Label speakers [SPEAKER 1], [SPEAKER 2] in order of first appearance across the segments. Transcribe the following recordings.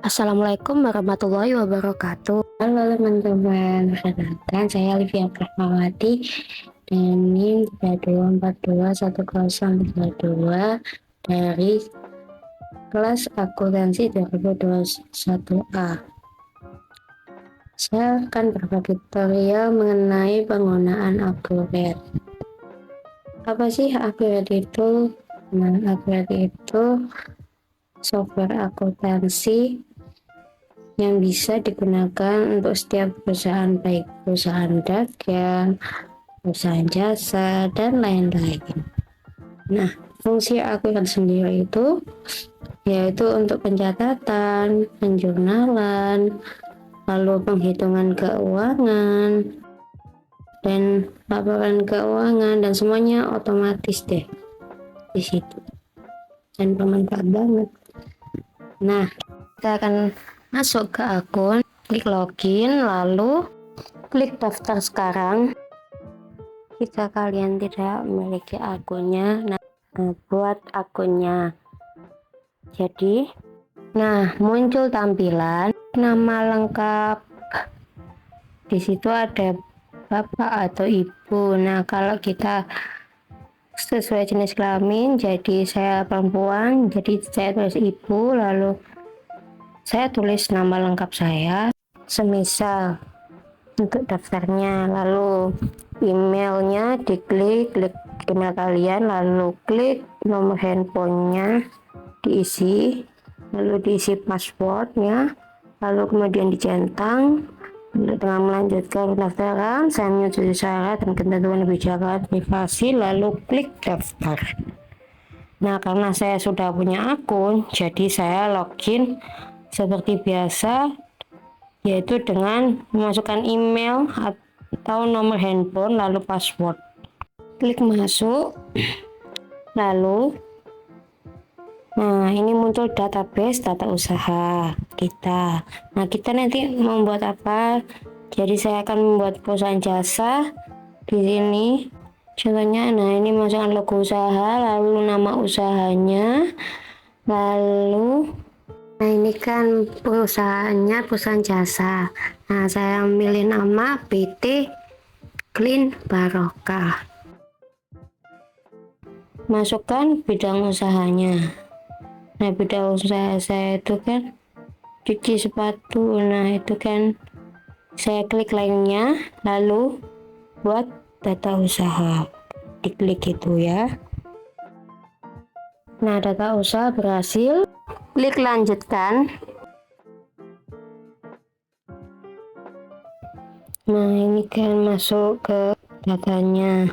[SPEAKER 1] Assalamualaikum warahmatullahi wabarakatuh.
[SPEAKER 2] Halo teman-teman, perkenalkan saya Livia Prahmawati dan NIM 32421032 dari kelas akuntansi 2021A. Saya akan berbagi tutorial mengenai penggunaan Accurate. Apa sih Accurate itu? Accurate itu software akuntansi yang bisa digunakan untuk setiap perusahaan, baik perusahaan dagang, perusahaan jasa, dan lain-lain. Nah, fungsi Accurate sendiri itu yaitu untuk pencatatan, penjurnalan, lalu penghitungan keuangan, dan laporan keuangan, dan semuanya otomatis deh di situ. Dan bermanfaat banget. Nah, kita akan masuk ke akun, klik login, lalu klik daftar sekarang. Jika kalian tidak memiliki akunnya, buat akunnya. Jadi, muncul tampilan nama lengkap. Di situ ada bapak atau ibu. Nah, kalau kita sesuai jenis kelamin, jadi saya perempuan, jadi saya tulis ibu, lalu saya tulis nama lengkap saya, semisal untuk daftarnya, lalu emailnya klik email kalian, lalu klik nomor handphonenya diisi, lalu diisi passwordnya, lalu kemudian dicentang. Dengan melanjutkan pendaftaran, saya menyetujui syarat dan ketentuan kebijakan privasi, lalu klik daftar. Nah, karena saya sudah punya akun, jadi saya login seperti biasa, yaitu dengan memasukkan email atau nomor handphone lalu password. Klik masuk, lalu ini muncul database data usaha kita. Nah, kita nanti membuat apa? Jadi saya akan membuat perusahaan jasa di sini. Contohnya, ini masukkan logo usaha, lalu nama usahanya, lalu ini kan perusahaannya perusahaan jasa. Nah, saya memilih nama PT Clean Barokah. Masukkan bidang usahanya. Nah, bidang usaha saya itu kan cuci sepatu. Nah, itu kan saya klik lainnya, lalu buat data usaha. Diklik itu ya. Nah, data usaha berhasil. Klik lanjutkan. Nah, ini kan masuk ke datanya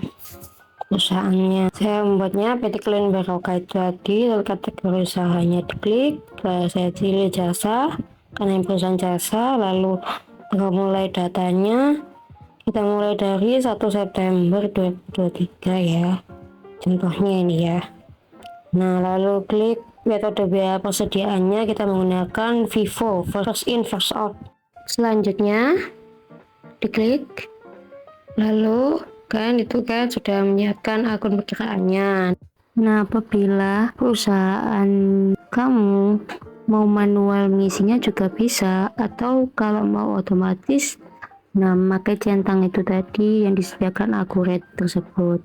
[SPEAKER 2] usahanya. Saya membuatnya PT Clean Barokah itu tadi, lalu kategori usahanya diklik, lalu saya pilih jasa karena perusahaan jasa, lalu mulai datanya kita mulai dari 1 September 2023 ya, contohnya ini ya. Nah, lalu klik metode biaya persediaannya, kita menggunakan Vivo, first in first out. Selanjutnya diklik, lalu kan itu kan sudah menyiapkan akun perkiraannya. Nah, apabila perusahaan kamu mau manual ngisinya juga bisa, atau kalau mau otomatis, pakai centang itu tadi yang disediakan Accurate tersebut.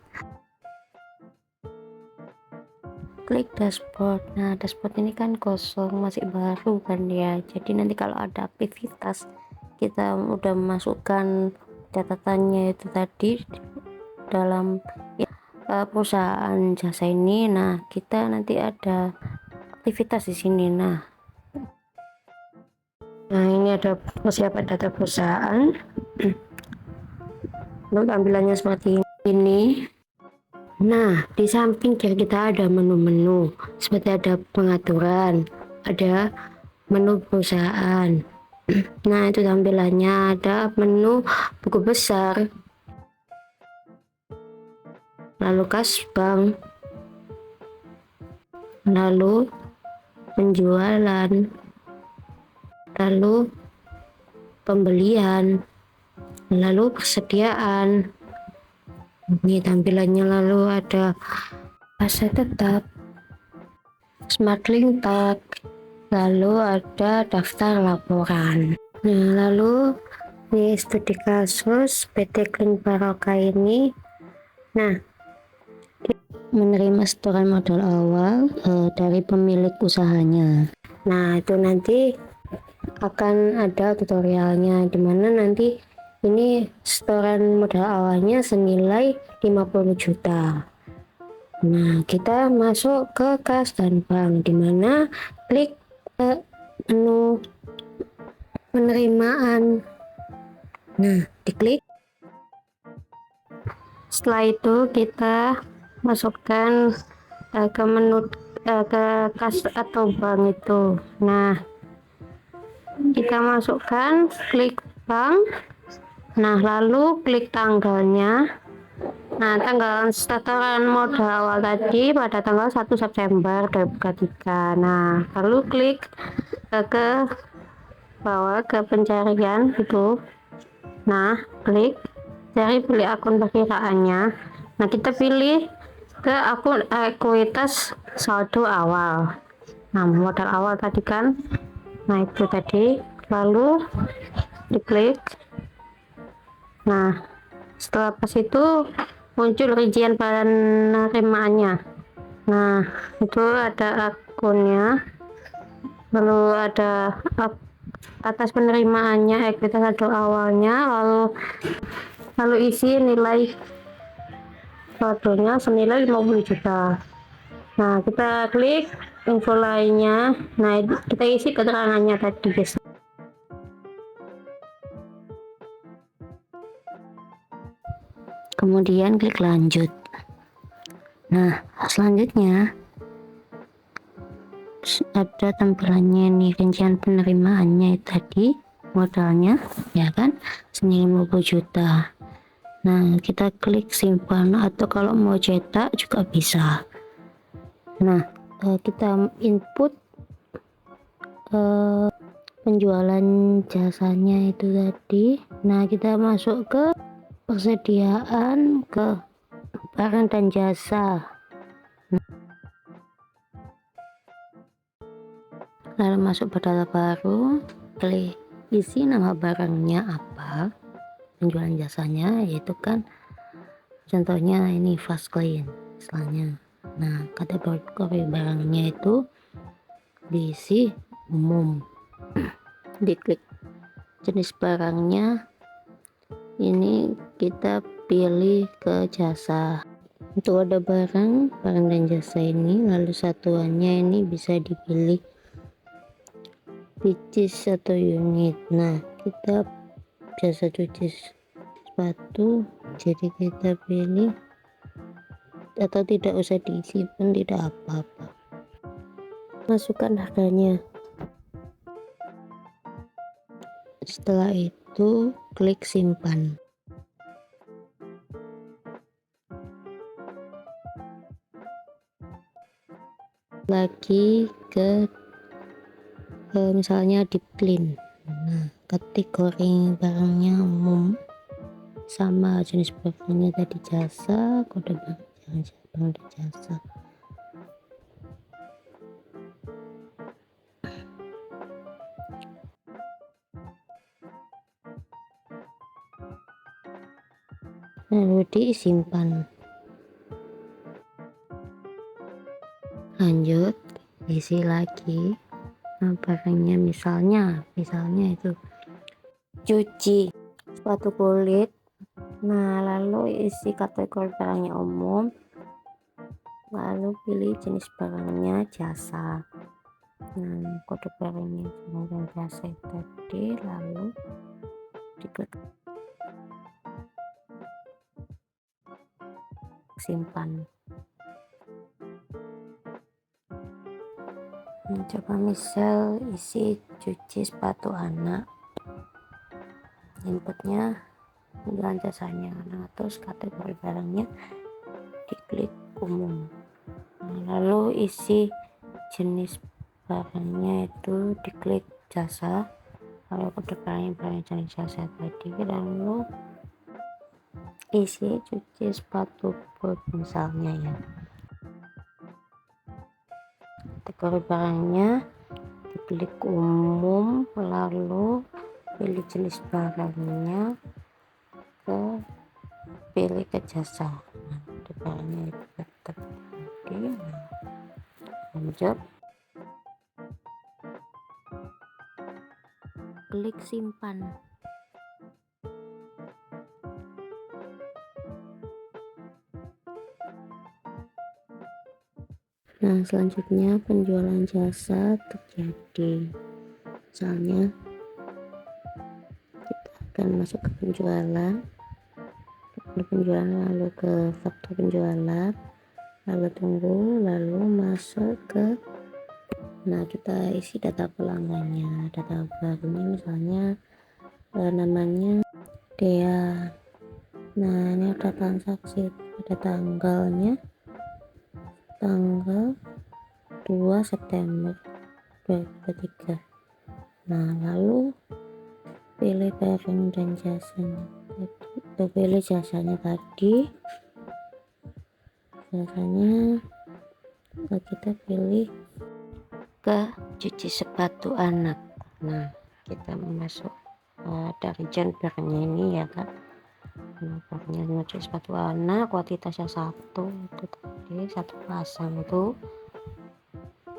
[SPEAKER 2] Klik dashboard. Nah, dashboard ini kan kosong, masih baru kan ya, jadi nanti kalau ada aktivitas kita udah memasukkan catatannya itu tadi dalam perusahaan jasa ini. Nah, kita nanti ada aktivitas di sini. Nah, ini ada persiapan data perusahaan. Untuk tampilannya seperti ini. Nah, di samping kiri kita ada menu-menu, seperti ada pengaturan, ada menu perusahaan. Nah, itu tampilannya, ada menu buku besar, lalu kas bank, lalu penjualan, lalu pembelian, lalu persediaan. Ini tampilannya, lalu ada aset tetap, smart link tag,
[SPEAKER 1] lalu ada daftar laporan. Nah, lalu di studi kasus PT Clean Barokah ini, nah, menerima setoran modal awal dari pemilik usahanya. Nah, itu nanti akan ada tutorialnya, dimana nanti ini setoran modal awalnya senilai 50 juta. Nah, kita masuk ke kas dan bank, dimana klik menu penerimaan. Nah, diklik. Setelah itu kita masukkan ke menu ke kas atau bank itu. Nah, kita masukkan, klik bank. Nah, lalu klik tanggalnya. Nah, tanggal setoran modal awal tadi pada tanggal 1 September 2023. Nah, lalu klik ke bawah ke pencarian itu. Nah, klik cari, pilih akun perkiraannya. Nah, kita pilih ke akun ekuitas saldo awal. Nah, modal awal tadi kan. Nah, itu tadi. Lalu diklik. Nah, setelah pas itu muncul rincian penerimaannya. Nah, itu ada akunnya, lalu ada atas penerimaannya, ekuitas saldo awalnya, lalu isi nilai saldonya senilai 50 juta. Nah, kita klik info lainnya. Nah, kita isi keterangannya tadi, guys. Kemudian klik lanjut. Nah, selanjutnya ada tampilannya nih, rincian penerimaannya tadi, modalnya ya kan senilai 50 juta. Nah, kita klik simpan, atau kalau mau cetak juga bisa. Nah, kita input penjualan jasanya itu tadi. Nah, kita masuk ke persediaan, ke barang dan jasa. Lalu masuk ke data baru, klik isi nama barangnya apa, penjualan jasanya, yaitu kan contohnya ini fast clean misalnya. Nah, kategori barangnya itu diisi umum. Diklik jenis barangnya, ini kita pilih ke jasa. Untuk ada barang dan jasa ini, lalu satuannya ini bisa dipilih pieces atau unit. Nah, kita jasa cuci sepatu, jadi kita pilih, atau tidak usah diisi pun tidak apa-apa. Masukkan harganya. Setelah itu klik simpan. Lagi ke misalnya deep clean. Nah, kategori barangnya umum, sama jenis barangnya tadi jasa, kode barang jasa. Lalu disimpan. Lanjut, isi lagi. Nah, barangnya misalnya itu cuci sepatu kulit. Nah, lalu isi kategori barangnya umum, lalu pilih jenis barangnya jasa. Nah, kode barangnya dan jasa tadi, lalu diklik simpan. Nah, coba misal isi cuci sepatu anak, inputnya penjualan jasanya. Nah, terus kategori barangnya diklik umum. Nah, lalu isi jenis barangnya itu diklik jasa, lalu kode barang jenis jasa tadi, lalu isi cuci sepatu boot misalnya ya. Kategori barangnya
[SPEAKER 2] diklik umum, lalu pilih jenis barangnya, pilih ke jasa. Nah, di barangnya itu tetap tadi. Nah, lanjut, klik simpan. Nah, selanjutnya penjualan jasa terjadi. Misalnya kita akan masuk ke penjualan, lalu ke faktur penjualan, lalu tunggu, lalu masuk ke, nah kita isi data pelanggannya. Data barunya misalnya namanya Dea. Nah, ini ada transaksi, ada tanggalnya, tanggal 2 September 2023. Nah, lalu pilih barang dan jasanya tadi, pilih jasanya tadi, kita pilih ke cuci sepatu anak. Nah, kita masuk dari barangnya ini ya kan. Nah, barangnya cuci sepatu anak, kuantitasnya satu, itu tadi satu pasang itu.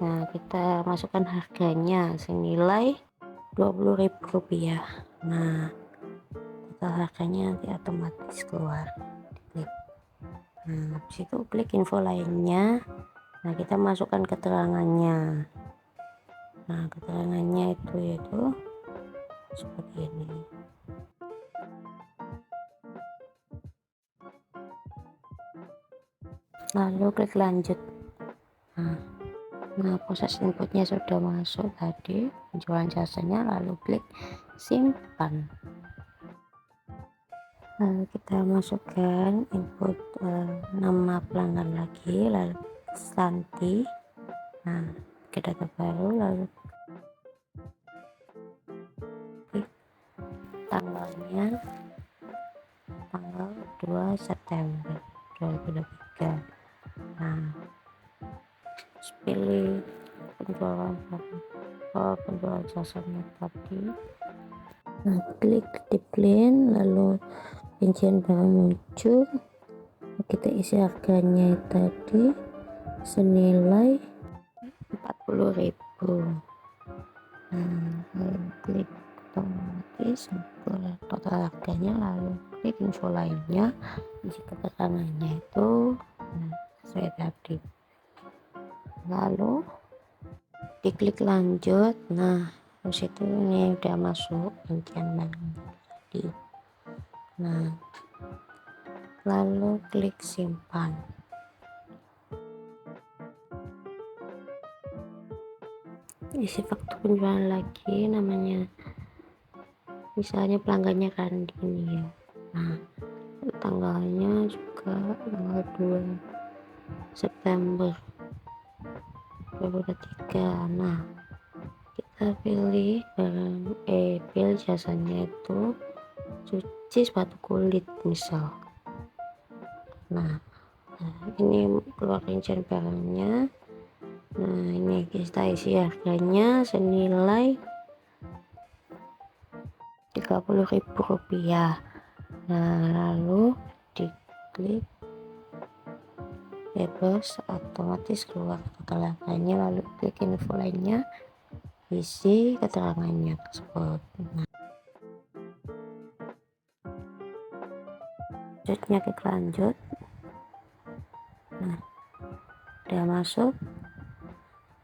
[SPEAKER 2] Nah, kita masukkan harganya senilai Rp20.000. Nah, total harganya nanti otomatis keluar. Klik. Nah, habis itu klik info lainnya. Nah, kita masukkan keterangannya. Nah, keterangannya itu yaitu seperti ini. Lalu klik lanjut. Nah, proses inputnya sudah masuk tadi, penjualan jasanya, lalu klik simpan. Lalu kita masukkan input nama pelanggan lagi, lalu Santi. Nah, ke data baru, lalu klik tanggalnya, tanggal 2 September 2023. Nah, pilih penjualan jasanya tadi. Nah, klik decline, lalu rincian barang muncul. Kita isi harganya tadi senilai Rp40.000. Nah, lalu klik otomatis total harganya, lalu klik info lainnya, isi keterangannya itu sesuai tadi, lalu diklik lanjut. Nah, terus itu ini udah masuk rincian barang tadi. Nah, lalu klik simpan. Isi faktur penjualan lagi, namanya misalnya pelanggannya Randi ini ya. Nah, tanggalnya juga tanggal 2 September 2023. Nah, kita pilih pilih jasanya itu cuci sepatu kulit misal. Nah, ini keluar rincian barangnya. Nah, ini kita isi harganya senilai Rp30.000. Nah, lalu diklik bebas, otomatis keluar total harganya, lalu klik info lainnya, isi keterangannya tersebut. Nah, selanjutnya klik lanjut. Nah, udah masuk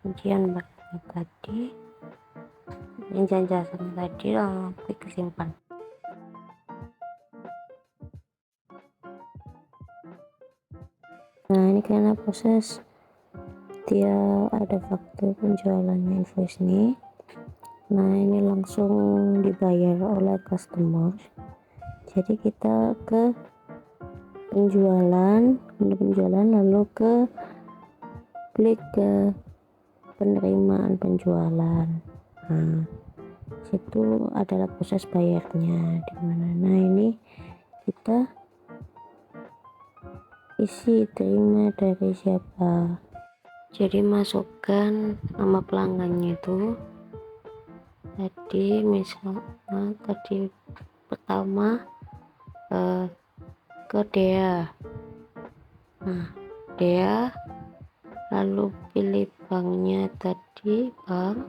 [SPEAKER 2] rincian barangnya tadi, rincian jasanya tadi, lalu klik simpan. Nah, ini karena proses dia ada faktur penjualannya, invoice nih. Nah, ini langsung dibayar oleh customer. Jadi kita ke penjualan, lalu klik ke penerimaan penjualan. Nah, situ adalah proses bayarnya di mana. Nah, ini kita isi terima dari siapa. Jadi masukkan nama pelanggannya itu
[SPEAKER 1] Tadi misalnya tadi pertama ke Dea. Nah, Dea, lalu pilih banknya tadi bank,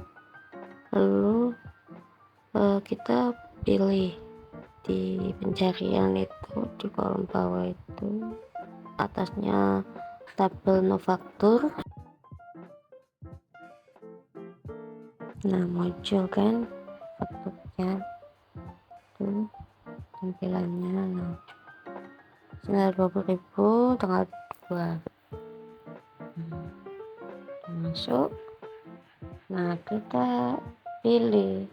[SPEAKER 1] lalu kita pilih di pencarian itu di kolom bawah itu atasnya tabel Nofaktur. Nah, muncul kan fakturnya tuh tampilannya. Nah, 20.000 tanggal 2. Masuk. Nah, kita pilih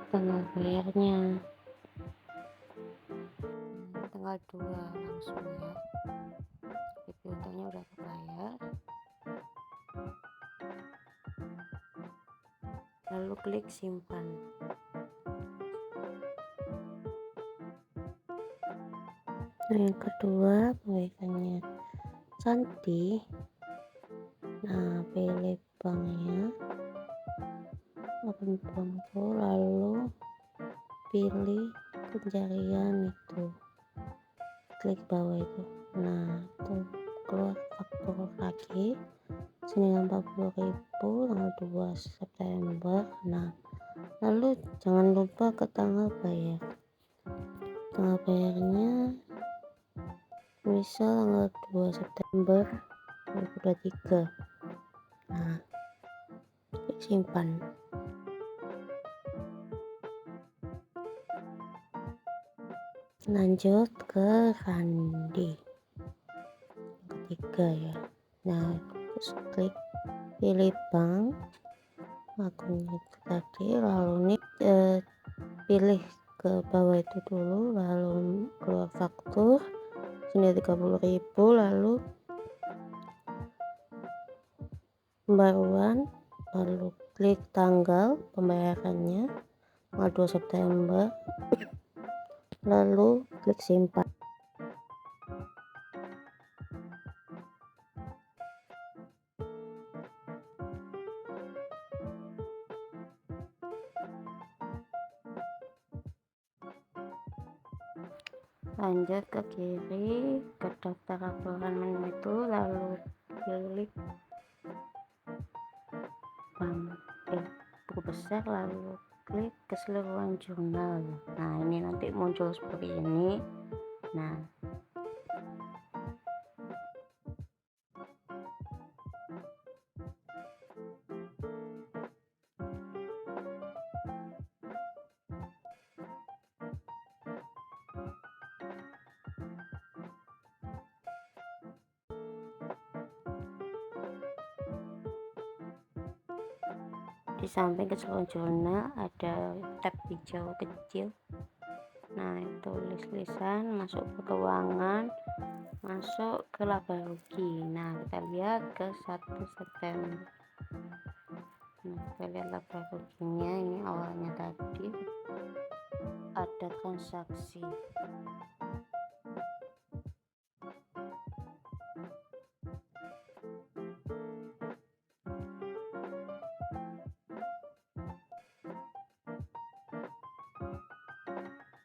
[SPEAKER 1] tanggal bayarnya tanggal 2 langsung ya. Utangnya udah kebayar, lalu klik simpan. Nah, yang kedua pembayarannya Santi. Nah, pilih banknya open bank tuh, lalu pilih pencarian itu, klik bawah itu. Nah, itu keluar faktur lagi senilai 40.000 tanggal 2 September. Nah, lalu jangan lupa ke tanggal bayar. Tanggal bayarnya misal tanggal 2 September 2023. Nah, klik simpan. Lanjut ke Randi ketiga ya. Nah, terus klik pilih bank akunnya itu tadi, lalu nih pilih ke bawah itu dulu, lalu keluar faktur senilai 30.000, lalu pembaruan, lalu klik tanggal pembayarannya tanggal 2 September, lalu klik simpan. Lanjut ke kiri ke daftar laporan menu itu, lalu pilih buku besar, lalu klik keseluruhan jurnal. Nah, ini nanti muncul seperti ini. Nah, di samping keseluruhan jurnal ada tab hijau kecil. Nah, itu tulis-tulisan, masuk ke keuangan, masuk ke laba rugi. Nah, kita lihat ke 1 September. Nah, kita lihat laba ruginya. Ini awalnya tadi ada transaksi.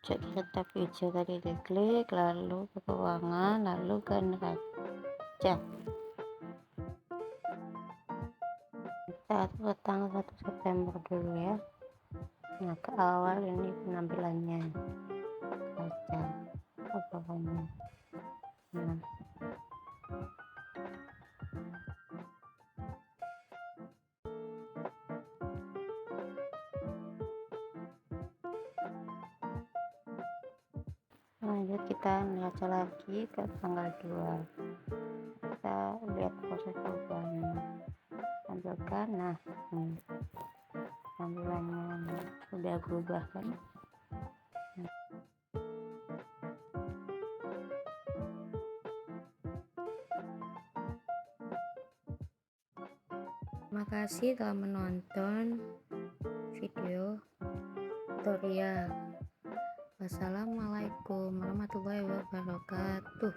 [SPEAKER 1] Jadi tab hijau tadi diklik, lalu ke keuangan, lalu ke neraca. Kita atur tanggal 1 September dulu ya. Nah, ke awal ini penampilannya baca bawahnya. Nah, lanjut kita neraca lagi ke tanggal 2. Kita lihat proses perubahannya, tampilkan. Nah, tampilannya sudah berubah kan. Terima kasih telah menonton video tutorial. Wassalamualaikum warahmatullahi wabarakatuh.